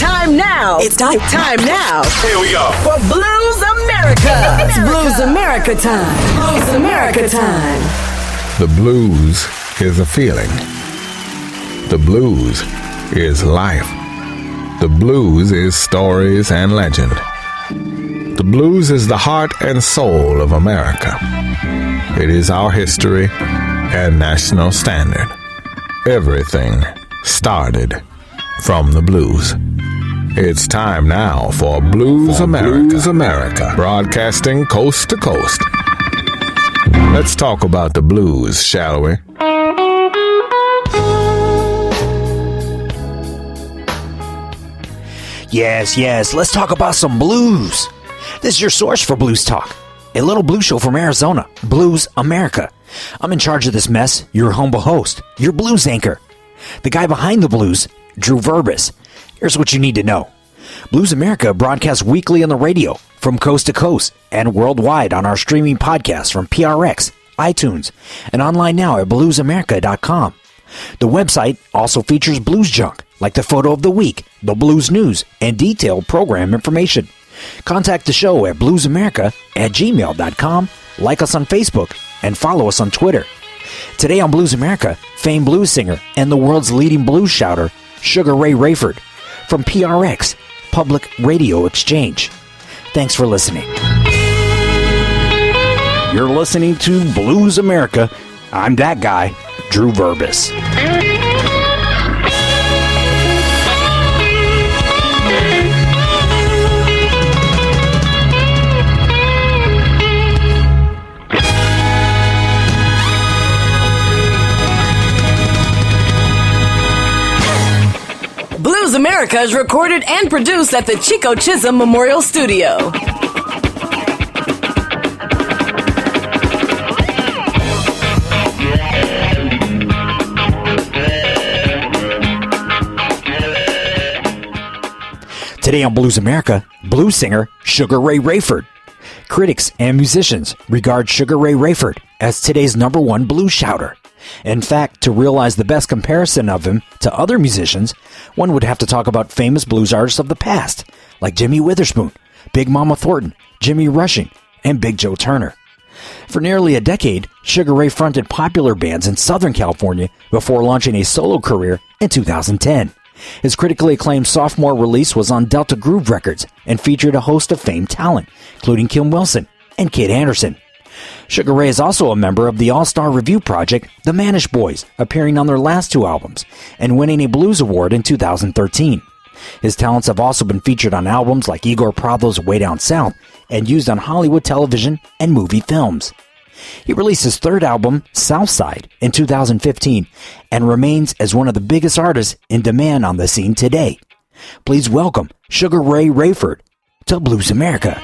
Time now. It's time. Time now. Here we go. For Blues America. It's Blues America time. Blues America time. The blues is a feeling. The blues is life. The blues is stories and legend. The blues is the heart and soul of America. It is our history and national standard. Everything started from the blues. It's time now for Blues America. Blues America, broadcasting coast to coast. Let's talk about the blues, shall we? Yes, let's talk about some blues. This is your source for blues talk. A little blues show from Arizona, Blues America. I'm in charge of this mess, your humble host, your blues anchor. The guy behind the blues, Drew Verbis. Here's what you need to know. Blues America broadcasts weekly on the radio, from coast to coast, and worldwide on our streaming podcasts from PRX, iTunes, and online now at bluesamerica.com. The website also features blues junk, like the photo of the week, the blues news, and detailed program information. Contact the show at bluesamerica@gmail.com, like us on Facebook, and follow us on Twitter. Today on Blues America, famed blues singer and the world's leading blues shouter, Sugaray Rayford, from PRX, Public Radio Exchange. Thanks for listening. You're listening to Blues America. I'm that guy, Drew Verbis. Blues America is recorded and produced at the Chico Chisholm Memorial Studio. Today on Blues America, blues singer Sugaray Rayford. Critics and musicians regard Sugaray Rayford as today's #1 blues shouter. In fact, to realize the best comparison of him to other musicians, one would have to talk about famous blues artists of the past, like Jimmy Witherspoon, Big Mama Thornton, Jimmy Rushing, and Big Joe Turner. For nearly a decade, Sugaray fronted popular bands in Southern California before launching a solo career in 2010. His critically acclaimed sophomore release was on Delta Groove Records and featured a host of famed talent, including Kim Wilson and Kid Anderson. Sugaray is also a member of the all-star review project, The Manish Boys, appearing on their last 2 albums and winning a Blues Award in 2013. His talents have also been featured on albums like Igor Pravo's Way Down South and used on Hollywood television and movie films. He released his 3rd album, Southside, in 2015 and remains as one of the biggest artists in demand on the scene today. Please welcome Sugaray Rayford to Blues America.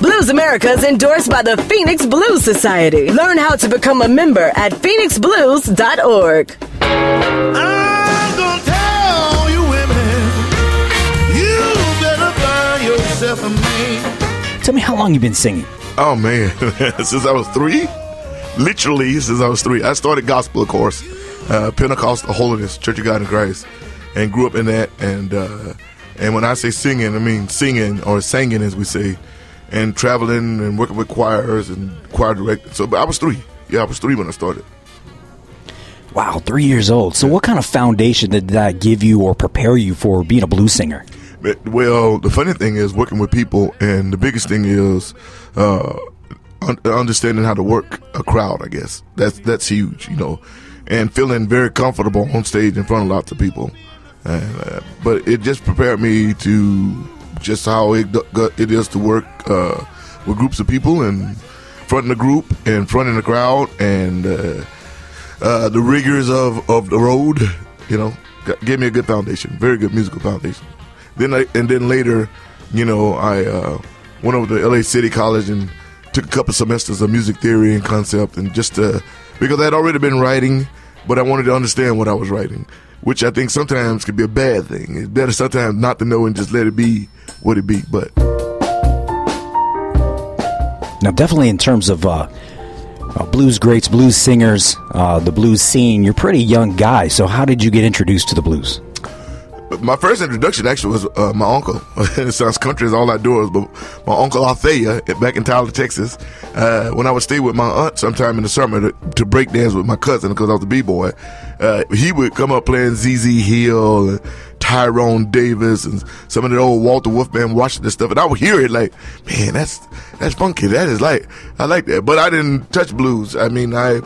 Blues America is endorsed by the Phoenix Blues Society. Learn how to become a member at phoenixblues.org. I'm gonna tell you women, you better buy yourself a man. Tell me how long you've been singing. Oh man, since I was 3. Literally since I was 3. I started gospel, of course, Pentecostal Holiness, Church of God in Christ, and grew up in that. And when I say singing, I mean singing or singing, as we say, and traveling and working with choirs and choir directors. So, but I was 3. Yeah, I was 3 when I started. Wow, 3 years old. So what kind of foundation did that give you or prepare you for being a blues singer? Well, the funny thing is working with people, and the biggest thing is understanding how to work a crowd, I guess. That's huge, and feeling very comfortable on stage in front of lots of people. But it just prepared me to just how it is to work with groups of people and fronting a group and fronting a crowd and the rigors of the road, gave me a good foundation, very good musical foundation. Then later, I went over to LA City College and took a couple semesters of music theory and concept, and just because I'd already been writing, but I wanted to understand what I was writing, which I think sometimes can be a bad thing. It's better sometimes not to know and just let it be what it be. But now, definitely in terms of Blues greats, blues singers, the blues scene. You're a pretty young guy, so how did you get introduced to the blues? My first introduction actually was my uncle. It sounds country is all outdoors, but my uncle Althea back in Tyler, Texas. When I would stay with my aunt sometime in the summer to break dance with my cousin because I was a b-boy, he would come up playing Z.Z. Hill and Tyrone Davis and some of the old Walter Wolfman Washington stuff, and I would hear it like, man, that's funky. That is I like that. But I didn't touch blues. I mean, I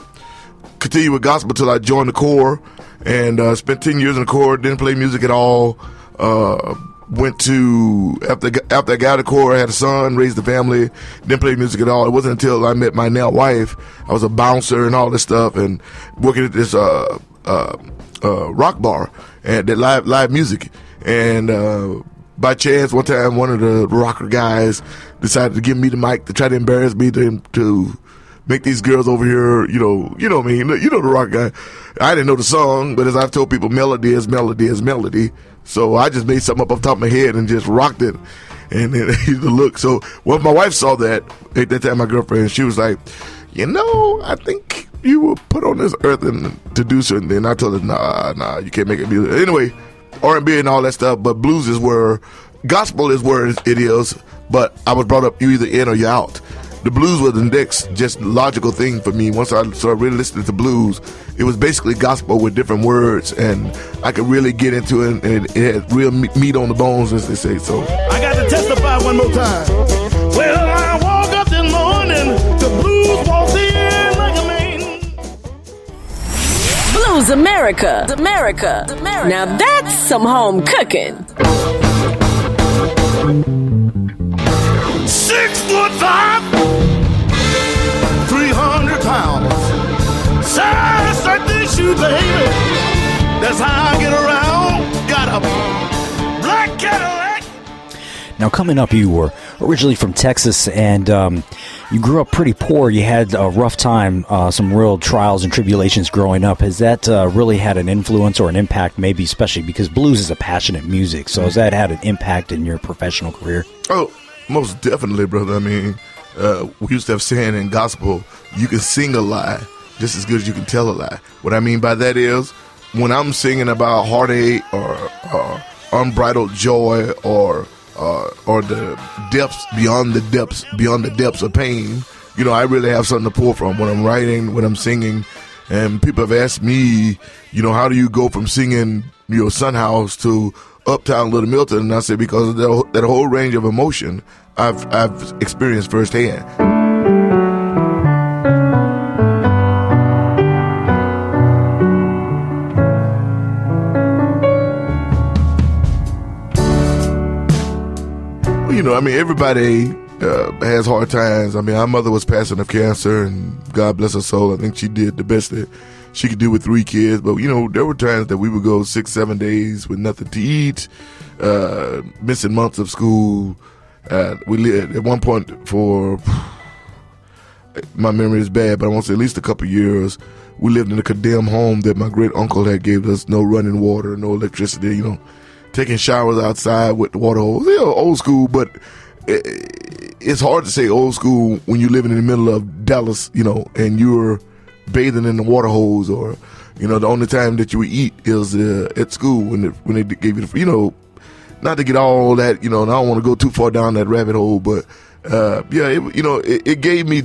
continued with gospel till I joined the corps. And spent 10 years in the Corps, didn't play music at all. Went to, after I got out of the Corps, I had a son, raised a family, didn't play music at all. It wasn't until I met my now wife, I was a bouncer and all this stuff, and working at this rock bar, and did live music. And by chance, one time, one of the rocker guys decided to give me the mic to try to embarrass me to make these girls over here, you know me, you know the rock guy. I didn't know the song, but as I've told people, melody is melody is melody. So I just made something up off the top of my head and just rocked it. And then the look. So when my wife saw that, at that time my girlfriend, she was like, I think you were put on this earth to do certain things. I told her, nah, you can't make it music. Anyway, R&B and all that stuff, but blues is gospel is where it is, but I was brought up, you either in or you're out. The blues was the next just logical thing for me. Once I started really listening to blues, it was basically gospel with different words, and I could really get into it, and it had real meat on the bones, as they say. So I got to testify one more time. Well, I woke up this morning, the blues walked in like a man. Blues America. Now that's some home cooking. 6'5", 300 pounds. Size like this shoe, baby. That's how I get around. Got a black Cadillac. Now, coming up, you were originally from Texas, and you grew up pretty poor. You had a rough time, some real trials and tribulations growing up. Has that really had an influence or an impact, maybe especially because blues is a passionate music? So has that had an impact in your professional career? Oh, most definitely, brother. I mean, we used to have saying in gospel, you can sing a lie just as good as you can tell a lie. What I mean by that is, when I'm singing about heartache or unbridled joy or the depths beyond the depths of pain, I really have something to pull from when I'm writing, when I'm singing. And people have asked me, how do you go from singing, Sun House to Uptown Little Milton? And I said, because of that whole range of emotion I've experienced firsthand. Everybody has hard times. Our mother was passing of cancer, and God bless her soul, I think she did the best that she could do with 3 kids. But, there were times that we would go 6-7 days with nothing to eat, missing months of school. We lived at one point for, my memory is bad, but I want to say at least a couple of years, we lived in a condemned home that my great uncle had gave us, no running water, no electricity, taking showers outside with the water hose. Old school, but it's hard to say old school when you're living in the middle of Dallas, and you're bathing in the water hose, or, the only time that you would eat is at school when they gave you not to get all that, and I don't want to go too far down that rabbit hole, but it gave me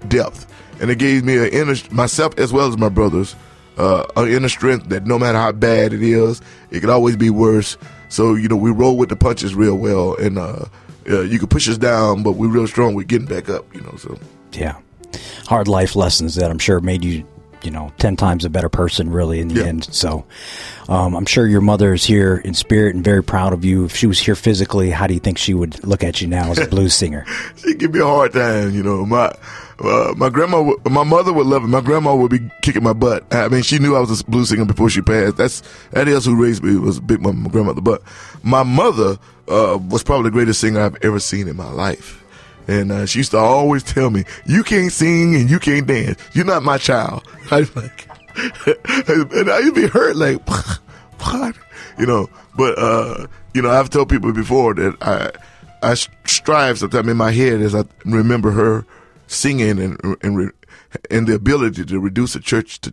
depth, and it gave me myself as well as my brothers, an inner strength that no matter how bad it is, it could always be worse. So, we roll with the punches real well, and you can push us down, but we're real strong with getting back up, so. Yeah. Hard life lessons that I'm sure made you, 10 times a better person, really, in the end. So I'm sure your mother is here in spirit and very proud of you. If she was here physically, how do you think she would look at you now as a blues singer? She'd give me a hard time, my grandma, my mother would love it. My grandma would be kicking my butt. She knew I was a blues singer before she passed. That is who raised me, was Big Mama, my grandmother. But my mother was probably the greatest singer I've ever seen in my life. And she used to always tell me, you can't sing and you can't dance. You're not my child. I was like, and I used to be hurt, like, what? But, I've told people before that I strive sometimes in my head as I remember her singing and and the ability to reduce a church to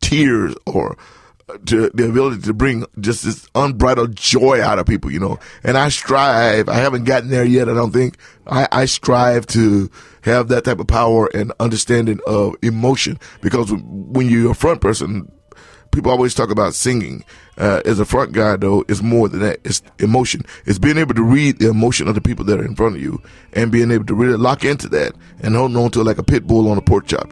tears, or to the ability to bring just this unbridled joy out of people, And I haven't gotten there yet, I don't think. I strive to have that type of power and understanding of emotion, because when you're a front person, people always talk about singing. As a front guy, though, it's more than that. It's emotion. It's being able to read the emotion of the people that are in front of you and being able to really lock into that and hold on to it like a pit bull on a pork chop,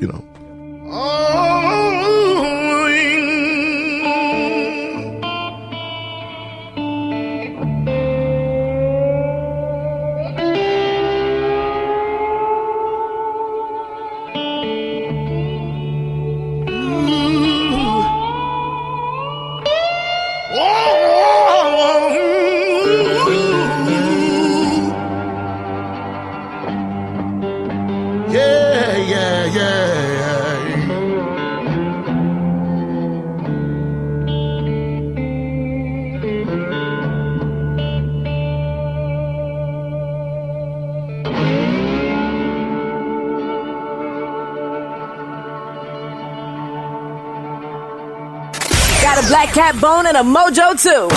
Got a black cat bone and a mojo too.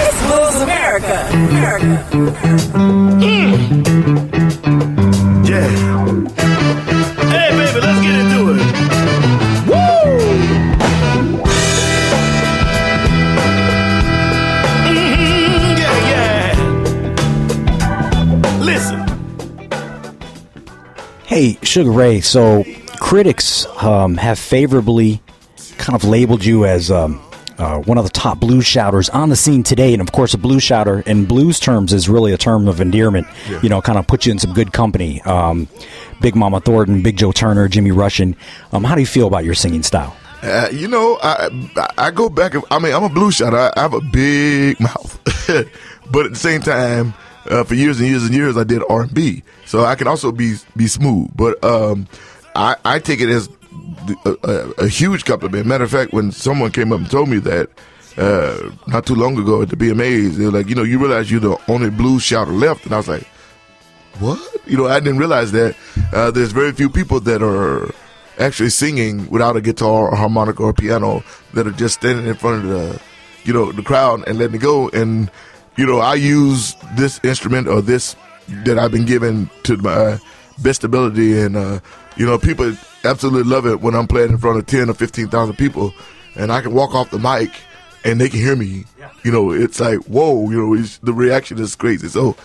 It's Blues America. Yeah. Hey, baby, let's get into it. Woo! Yeah. Listen. Hey, Sugar Ray, so critics have favorably kind of labeled you as one of the top blues shouters on the scene today. And of course, a blues shouter in blues terms is really a term of endearment. Yeah. Kind of put you in some good company. Big Mama Thornton, Big Joe Turner, Jimmy Rushin. How do you feel about your singing style? I go back. I'm a blues shouter. I have a big mouth, but at the same time, for years and years and years, I did R&B. So I can also be smooth. But I take it as a huge compliment. Matter of fact, when someone came up and told me that not too long ago at the BMAs, they were like, you realize you're the only blues shouter left, and I was like, what? I didn't realize that there's very few people that are actually singing without a guitar or harmonica or piano, that are just standing in front of the crowd and letting it go. And I use this instrument or this that I've been given to my best ability, and people absolutely love it when I'm playing in front of 10 or 15,000 people, and I can walk off the mic and they can hear me. Yeah. It's like, whoa, the reaction is crazy. So,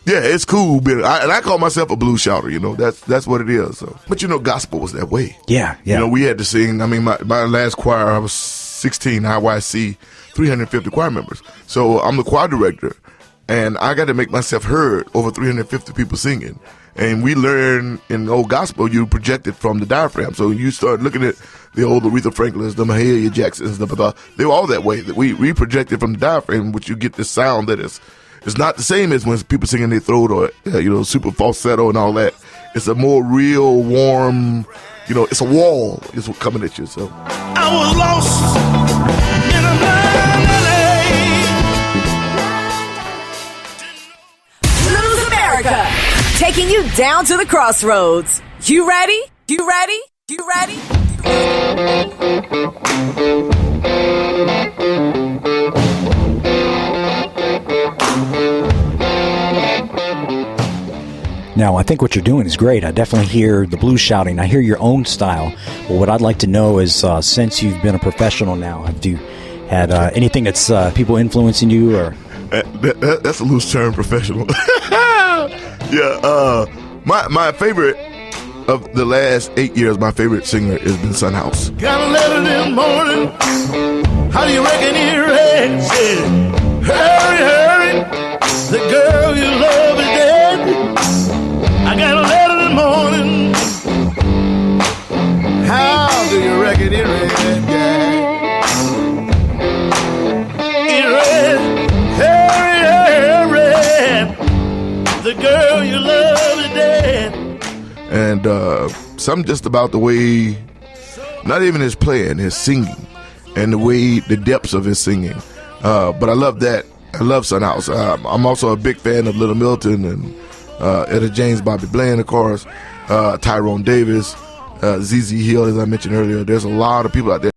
yeah, it's cool. And I call myself a blues shouter. That's what it is. So, but gospel was that way. Yeah. We had to sing. I mean, my last choir, I was 16, IYC, 350 choir members. So I'm the choir director, and I got to make myself heard over 350 people singing. And we learn in old gospel, you project it from the diaphragm. So you start looking at the old Aretha Franklins, the Mahalia Jacksons, they were all that way. That we projected from the diaphragm, which you get this sound that is not the same as when people sing in their throat or super falsetto and all that. It's a more real, warm, it's a wall is coming at you. So I was lost in a Blues America, taking you down to the crossroads. You ready? Now, I think what you're doing is great. I definitely hear the blues shouting. I hear your own style. But what I'd like to know is, since you've been a professional now, have you had anything that's people influencing you? Or that's a loose term, professional. Yeah, my favorite of the last 8 years, my favorite singer has been Son House. Got a letter this morning. How do you reckon he read? Said, hurry, the girl you love is dead. I got a letter this morning. How do you reckon he read? He read, hurry, the girl you love is dead. And something just about the way, not even his playing, his singing, and the depths of his singing. But I love that. I love Son House. I'm also a big fan of Little Milton and Etta James, Bobby Bland, of course, Tyrone Davis, ZZ Hill, as I mentioned earlier. There's a lot of people out there